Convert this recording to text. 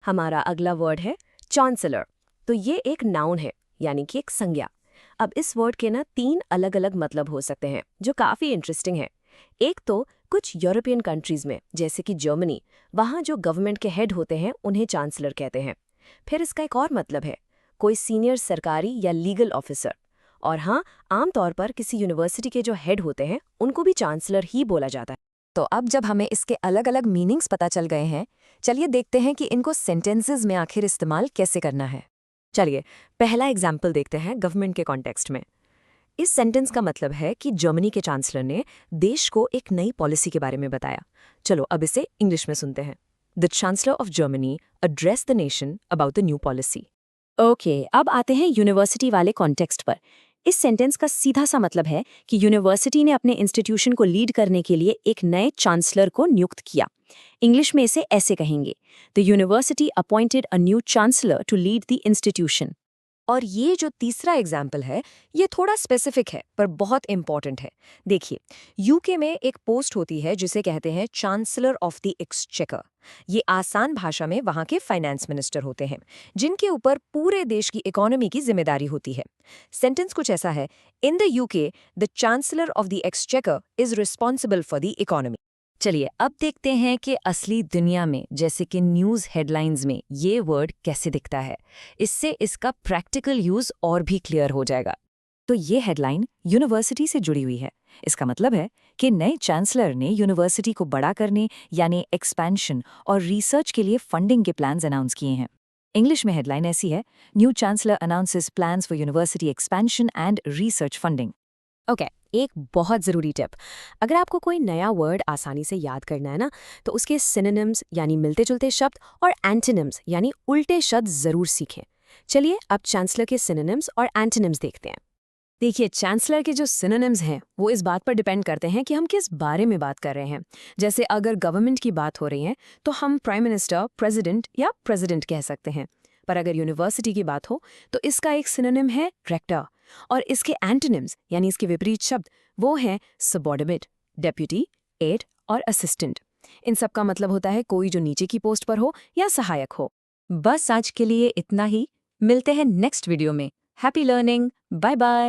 हमारा अगला वर्ड है चांसलर। तो ये एक नाउन है, यानी कि एक संज्ञा। अब इस वर्ड के ना 3 अलग अलग मतलब हो सकते हैं, जो काफ़ी इंटरेस्टिंग है। एक तो कुछ यूरोपियन कंट्रीज में, जैसे कि जर्मनी, वहाँ जो गवर्नमेंट के हेड होते हैं उन्हें चांसलर कहते हैं। फिर इसका एक और मतलब है कोई सीनियर सरकारी या लीगल ऑफिसर। और हाँ, आमतौर पर किसी यूनिवर्सिटी के जो हेड होते हैं उनको भी चांसलर ही बोला जाता है। तो अब जब हमें इसके अलग अलग मीनिंग्स पता चल गए हैं, चलिए देखते हैं कि इनको सेंटेंसेस में आखिर इस्तेमाल कैसे करना है। चलिए पहला एग्जाम्पल देखते हैं गवर्नमेंट के कॉन्टेक्स्ट में। इस सेंटेंस का मतलब है कि जर्मनी के चांसलर ने देश को एक नई पॉलिसी के बारे में बताया। चलो अब इसे इंग्लिश में सुनते हैं। The chancellor of Germany address the nation about the new policy. Okay, अब आते हैं यूनिवर्सिटी वाले कॉन्टेक्स्ट पर। इस सेंटेंस का सीधा सा मतलब है कि यूनिवर्सिटी ने अपने इंस्टीट्यूशन को लीड करने के लिए एक नए चांसलर को नियुक्त किया। इंग्लिश में इसे ऐसे कहेंगे, the university appointed a new chancellor to lead the institution. और ये जो तीसरा एग्जाम्पल है, ये थोड़ा स्पेसिफिक है पर बहुत इंपॉर्टेंट है। देखिए, यूके में एक पोस्ट होती है जिसे कहते हैं चांसलर ऑफ द एक्सचेकर। ये आसान भाषा में वहाँ के फाइनेंस मिनिस्टर होते हैं, जिनके ऊपर पूरे देश की इकोनॉमी की जिम्मेदारी होती है। सेंटेंस कुछ ऐसा है, in the UK the chancellor of the exchequer is responsible for the economy. चलिए अब देखते हैं कि असली दुनिया में, जैसे कि न्यूज़ हेडलाइंस में, ये वर्ड कैसे दिखता है। इससे इसका प्रैक्टिकल यूज़ और भी क्लियर हो जाएगा। तो ये हेडलाइन यूनिवर्सिटी से जुड़ी हुई है। इसका मतलब है कि नए चांसलर ने यूनिवर्सिटी को बड़ा करने यानी एक्सपेंशन और रिसर्च के लिए फंडिंग के प्लान्स अनाउंस किए हैं। इंग्लिश में हेडलाइन ऐसी है, new chancellor announces plans for university expansion and research funding. Okay, एक बहुत ज़रूरी टिप। अगर आपको कोई नया वर्ड आसानी से याद करना है ना, तो उसके सिनोनिम्स यानी मिलते जुलते शब्द और एंटोनिम्स यानी उल्टे शब्द ज़रूर सीखें। चलिए अब चांसलर के सिनोनिम्स और एंटोनिम्स देखते हैं। देखिए, चांसलर के जो सिनोनिम्स हैं वो इस बात पर डिपेंड करते हैं कि हम किस बारे में बात कर रहे हैं। जैसे अगर गवर्नमेंट की बात हो रही है तो हम प्राइम मिनिस्टर, प्रेसिडेंट या प्रेसिडेंट कह सकते हैं। पर अगर यूनिवर्सिटी की बात हो तो इसका एक सिनोनिम है रेक्टर। और इसके एंटोनिम्स यानी इसके विपरीत शब्द वो हैं सबऑर्डिनेट, डेप्यूटी, एड और असिस्टेंट। इन सब का मतलब होता है कोई जो नीचे की पोस्ट पर हो या सहायक हो। बस आज के लिए इतना ही। मिलते हैं नेक्स्ट वीडियो में। Happy learning. Bye bye.